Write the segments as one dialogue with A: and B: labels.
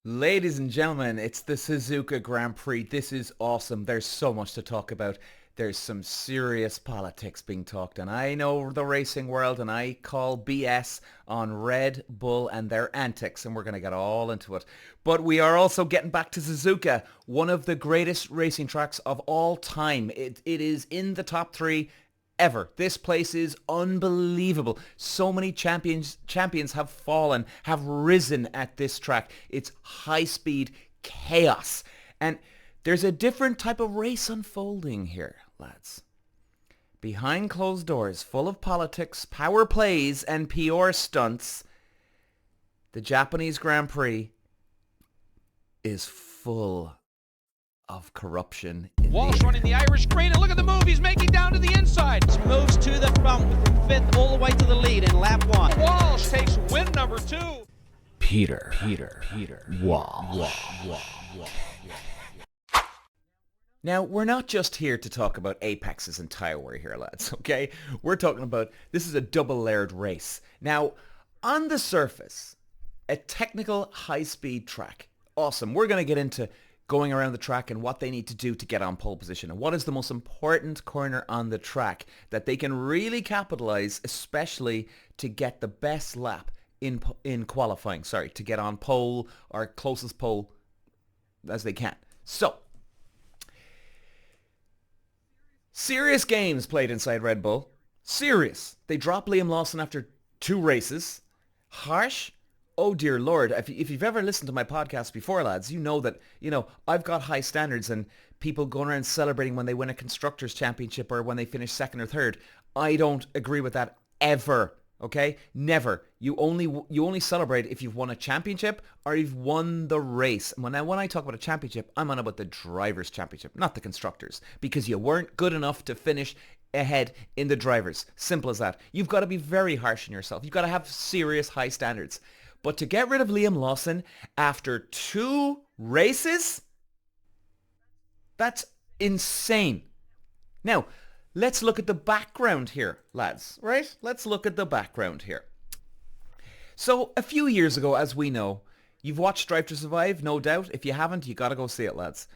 A: Ladies and gentlemen, it's the Suzuka Grand Prix. This is awesome. There's so much to talk about. There's some serious politics being talked, and I know the racing world, and I call BS on Red Bull and their antics, and we're going to get all into it. But we are also getting back to Suzuka, one of the greatest racing tracks of all time. It is in the top three ever. This place is unbelievable. So many champions have fallen, have risen at this track. It's high speed chaos. And there's a different type of race unfolding here, lads. Behind closed doors, full of politics, power plays, and PR stunts, the Japanese Grand Prix is full of corruption.
B: Walsh running the Irish green, and look at the move he's making down to the inside.
C: Moves to the front from fifth all the way to the lead in lap one.
B: Walsh takes win number two.
A: Peter Walsh. Now, we're not just here to talk about Apexes and Tire here, lads, okay? We're talking about, this is a double-layered race. Now, on the surface, a technical high-speed track. Awesome. We're going to get into going around the track and what they need to do to get on pole position and what is the most important corner on the track that they can really capitalize, especially to get the best lap in qualifying, to get on pole or closest pole as they can. So, serious games played inside Red Bull. Serious. They dropped Liam Lawson after 2 races. Harsh. Oh dear Lord, if you've ever listened to my podcast before, lads, you know that, I've got high standards and people going around celebrating when they win a Constructors' Championship or when they finish second or third. I don't agree with that ever, okay? Never. You only celebrate if you've won a championship or you've won the race. When I talk about a championship, I'm on about the Drivers' Championship, not the Constructors, because you weren't good enough to finish ahead in the Drivers. Simple as that. You've got to be very harsh on yourself. You've got to have serious high standards. But to get rid of Liam Lawson after 2 races, that's insane. Now, let's look at the background here, lads, right? Let's look at the background here. So, a few years ago, as we know, you've watched Drive to Survive, no doubt. If you haven't, you got to go see it, lads.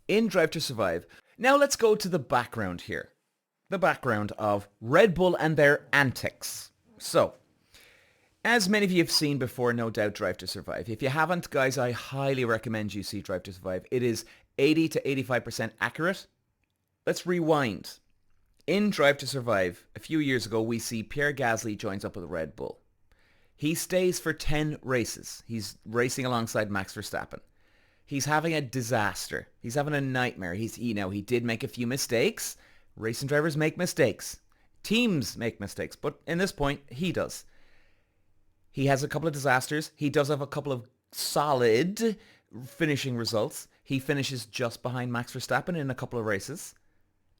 A: In Drive to Survive. Now, let's go to the background here. The background of Red Bull and their antics. So, as many of you have seen before, no doubt, Drive to Survive. If you haven't, guys, I highly recommend you see Drive to Survive. It is 80 to 85% accurate. Let's rewind. In Drive to Survive, a few years ago, we see Pierre Gasly joins up with Red Bull. He stays for 10 races. He's racing alongside Max Verstappen. He's having a disaster. He's having a nightmare. He did make a few mistakes. Racing drivers make mistakes. Teams make mistakes. But in this point, he does. He has a couple of disasters. He does have a couple of solid finishing results. He finishes just behind Max Verstappen in a couple of races.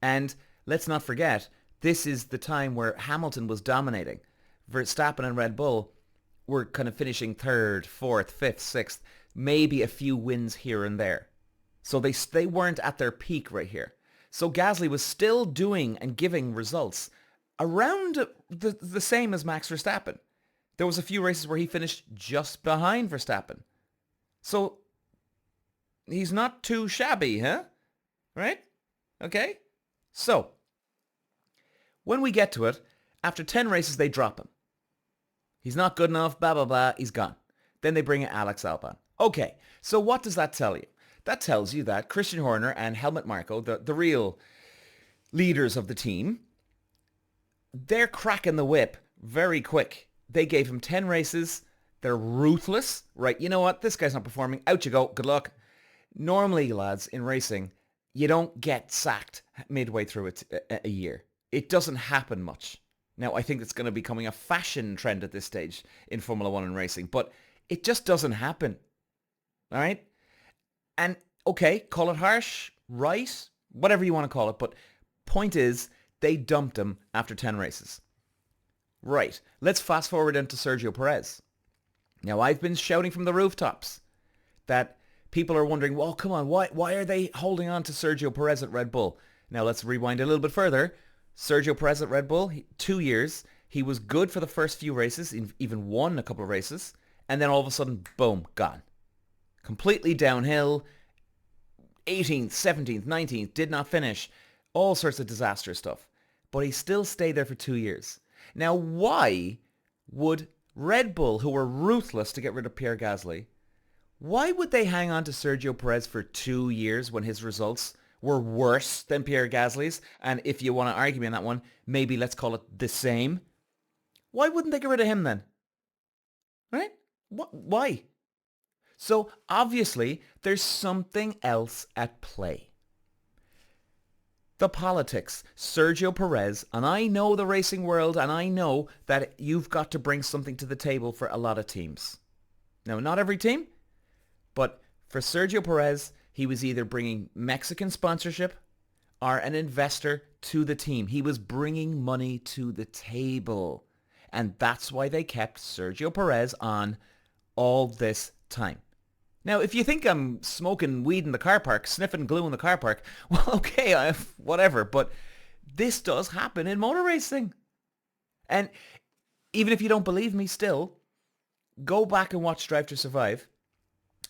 A: And let's not forget, this is the time where Hamilton was dominating. Verstappen and Red Bull were kind of finishing 3rd, 4th, 5th, 6th, maybe a few wins here and there. So they weren't at their peak right here. So Gasly was still doing and giving results around the same as Max Verstappen. There was a few races where he finished just behind Verstappen. So, he's not too shabby, huh? Right? Okay? So, when we get to it, after 10 races, they drop him. He's not good enough, blah, blah, blah, he's gone. Then they bring in Alex Albon. Okay, so what does that tell you? That tells you that Christian Horner and Helmut Marko, the real leaders of the team, they're cracking the whip very quick. They gave him 10 races. They're ruthless. Right, you know what? This guy's not performing. Out you go. Good luck. Normally, lads, in racing, you don't get sacked midway through a year. It doesn't happen much. Now, I think it's going to be becoming a fashion trend at this stage in Formula 1 and racing, but it just doesn't happen. All right? And, okay, call it harsh, right? Whatever you want to call it, but point is, they dumped him after 10 races. Right, let's fast forward into Sergio Perez. Now, I've been shouting from the rooftops that people are wondering, well, come on, why are they holding on to Sergio Perez at Red Bull? Now, let's rewind a little bit further. Sergio Perez at Red Bull, 2 years. He was good for the first few races, even won a couple of races, and then all of a sudden, boom, gone. Completely downhill. 18th, 17th, 19th, did not finish. All sorts of disastrous stuff. But he still stayed there for 2 years. Now, why would Red Bull, who were ruthless to get rid of Pierre Gasly, why would they hang on to Sergio Perez for 2 years when his results were worse than Pierre Gasly's? And if you want to argue me on that one, maybe let's call it the same. Why wouldn't they get rid of him then? Right? Why? So obviously, there's something else at play. The politics, Sergio Perez, and I know the racing world, and I know that you've got to bring something to the table for a lot of teams. Now, not every team, but for Sergio Perez, he was either bringing Mexican sponsorship or an investor to the team. He was bringing money to the table. And that's why they kept Sergio Perez on all this time. Now, if you think I'm smoking weed in the car park, sniffing glue in the car park, well, okay, whatever. But this does happen in motor racing. And even if you don't believe me still, go back and watch Drive to Survive.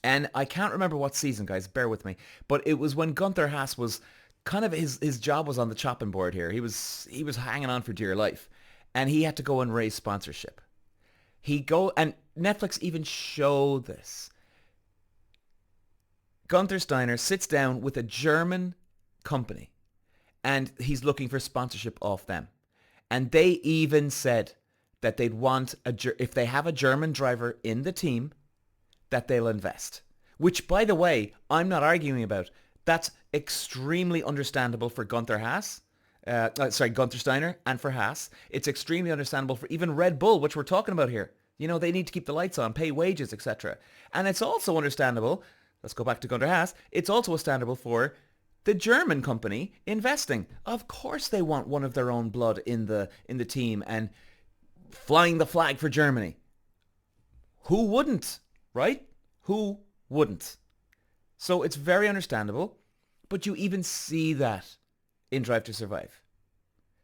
A: And I can't remember what season, guys, bear with me. But it was when Gunther Haas was kind of, his job was on the chopping board here. He was hanging on for dear life. And he had to go and raise sponsorship. And Netflix even showed this. Gunther Steiner sits down with a German company and he's looking for sponsorship off them. And they even said that they'd want, if they have a German driver in the team, that they'll invest. Which, by the way, I'm not arguing about. That's extremely understandable for Gunther Steiner and for Haas. It's extremely understandable for even Red Bull, which we're talking about here. You know, they need to keep the lights on, pay wages, etc. And it's also understandable, let's go back to Gunther Haas, it's also understandable for the German company investing. Of course they want one of their own blood in the team and flying the flag for Germany. Who wouldn't, right? Who wouldn't? So it's very understandable, but you even see that in Drive to Survive.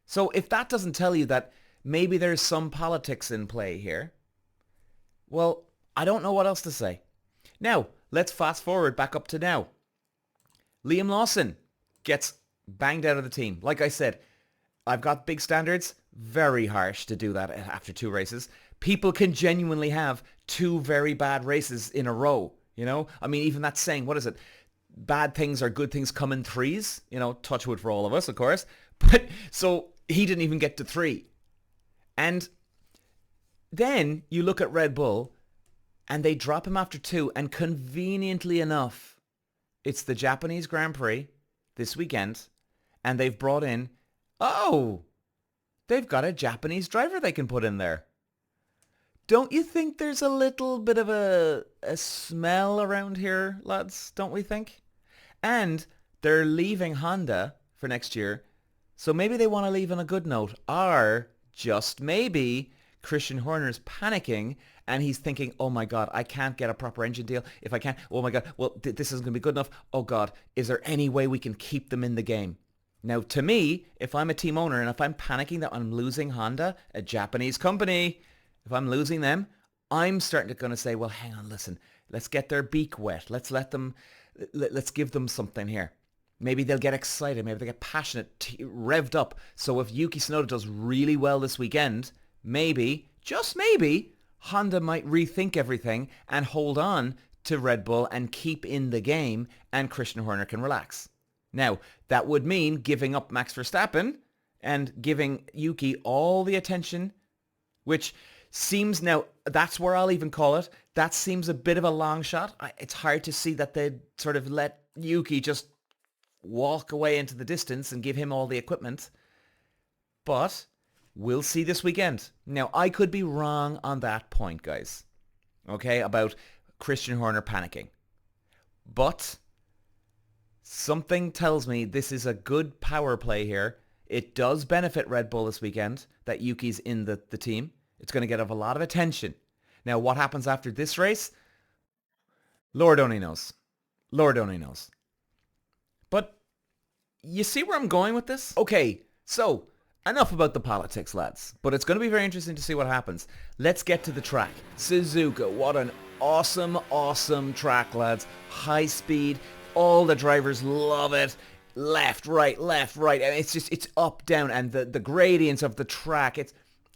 A: So if that doesn't tell you that maybe there's some politics in play here, well, I don't know what else to say. Now, let's fast forward back up to now. Liam Lawson gets banged out of the team. Like I said, I've got big standards. Very harsh to do that after 2 races. People can genuinely have 2 very bad races in a row. You know, I mean, even that saying, what is it? Bad things or good things come in 3s. You know, touch wood for all of us, of course. But so he didn't even get to 3. And then you look at Red Bull and they drop him after 2. And conveniently enough, it's the Japanese Grand Prix this weekend. And they've brought in, they've got a Japanese driver they can put in there. Don't you think there's a little bit of a smell around here, lads? Don't we think? And they're leaving Honda for next year. So maybe they want to leave on a good note. Or just maybe Christian Horner's panicking and he's thinking, oh my God, I can't get a proper engine deal. If I can't, oh my God, well, this isn't going to be good enough. Oh God, is there any way we can keep them in the game? Now, to me, if I'm a team owner and if I'm panicking that I'm losing Honda, a Japanese company, if I'm losing them, I'm starting to kind of say, well, hang on, listen, let's get their beak wet. Let's give them something here. Maybe they'll get excited. Maybe they get passionate, revved up. So if Yuki Tsunoda does really well this weekend, maybe, just maybe, Honda might rethink everything and hold on to Red Bull and keep in the game and Christian Horner can relax. Now, that would mean giving up Max Verstappen and giving Yuki all the attention, which seems now, that's where I'll even call it. That seems a bit of a long shot. It's hard to see that they'd sort of let Yuki just walk away into the distance and give him all the equipment. But we'll see this weekend. Now, I could be wrong on that point, guys. Okay, about Christian Horner panicking. But something tells me this is a good power play here. It does benefit Red Bull this weekend that Yuki's in the team. It's going to get a lot of attention. Now, what happens after this race? Lord only knows. Lord only knows. But you see where I'm going with this? Okay, so enough about the politics, lads. But it's going to be very interesting to see what happens. Let's get to the track. Suzuka, what an awesome, awesome track, lads. High speed. All the drivers love it. Left, right. And it's up, down, and the gradients of the track.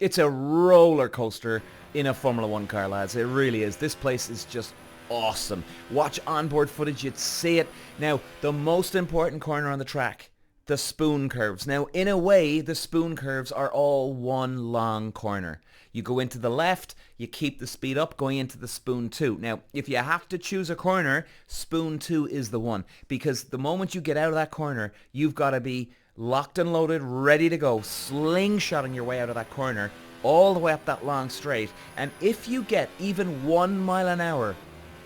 A: It's a roller coaster in a Formula 1 car, lads. It really is. This place is just awesome. Watch onboard footage, you'd see it. Now, the most important corner on the track, the spoon curves. Now, in a way, the spoon curves are all one long corner. You go into the left, you keep the speed up going into the spoon 2. Now, if you have to choose a corner, spoon 2 is the one. Because the moment you get out of that corner, you've got to be locked and loaded, ready to go, slingshotting your way out of that corner, all the way up that long straight. And if you get even 1 mile an hour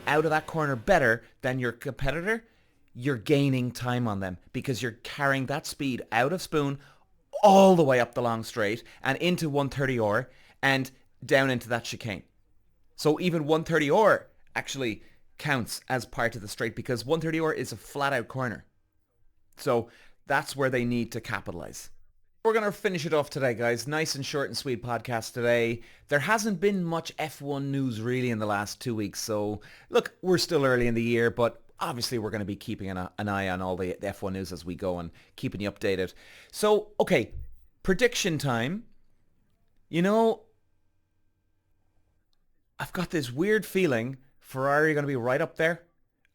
A: out of that corner better than your competitor, you're gaining time on them because you're carrying that speed out of spoon all the way up the long straight and into 130R and down into that chicane. So even 130R actually counts as part of the straight because 130R is a flat out corner. So that's where they need to capitalize. We're going to finish it off today, guys. Nice and short and sweet podcast today. There hasn't been much F1 news really in the last 2 weeks. So look, we're still early in the year, but obviously we're going to be keeping an eye on all the F1 news as we go and keeping you updated. So, okay, prediction time. You know, I've got this weird feeling Ferrari are going to be right up there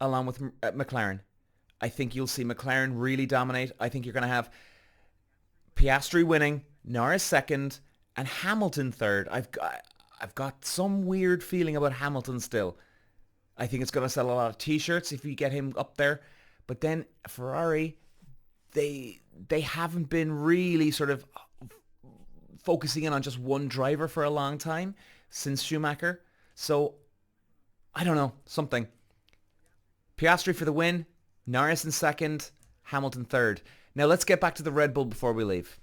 A: along with McLaren. I think you'll see McLaren really dominate. I think you're going to have Piastri winning, Norris second, and Hamilton third. I've got some weird feeling about Hamilton still. I think it's going to sell a lot of t-shirts if you get him up there. But then Ferrari, they haven't been really sort of focusing in on just one driver for a long time since Schumacher. So, I don't know, something. Piastri for the win, Norris in second, Hamilton third. Now let's get back to the Red Bull before we leave.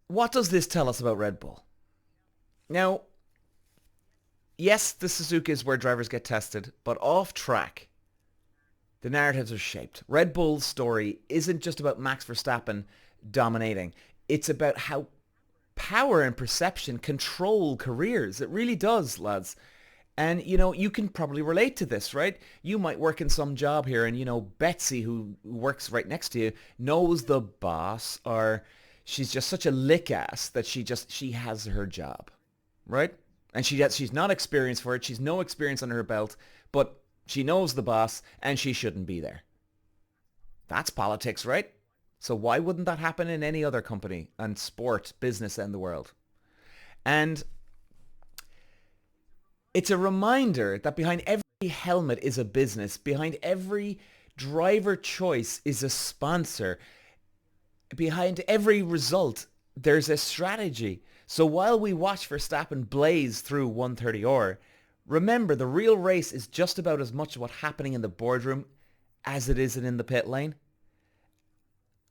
A: What does this tell us about Red Bull? Now, yes, the Suzuka is where drivers get tested, but off track, the narratives are shaped. Red Bull's story isn't just about Max Verstappen dominating. It's about how power and perception control careers. It really does, lads. And, you know, you can probably relate to this, right? You might work in some job here and, you know, Betsy, who works right next to you, knows the boss, or she's just such a lick-ass that she has her job, right? And she's not experienced for it. She's no experience under her belt, but she knows the boss and she shouldn't be there. That's politics, right? So why wouldn't that happen in any other company and sport, business in the world? And it's a reminder that behind every helmet is a business. Behind every driver choice is a sponsor. Behind every result, there's a strategy. So while we watch Verstappen blaze through 130R, remember the real race is just about as much what's happening in the boardroom as it is in the pit lane.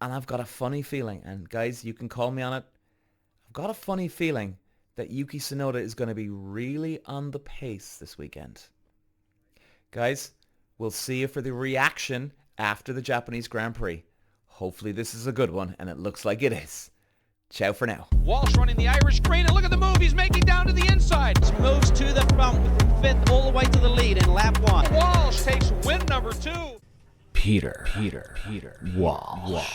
A: And I've got a funny feeling, and guys, you can call me on it. I've got a funny feeling that Yuki Tsunoda is going to be really on the pace this weekend. Guys, we'll see you for the reaction after the Japanese Grand Prix. Hopefully this is a good one, and it looks like it is. Ciao for now.
B: Walsh running the Irish green, and look at the move. He's making down to the inside.
C: Moves to the front with fifth all the way to the lead in lap 1.
B: Walsh takes win number 2.
A: Peter. Walsh.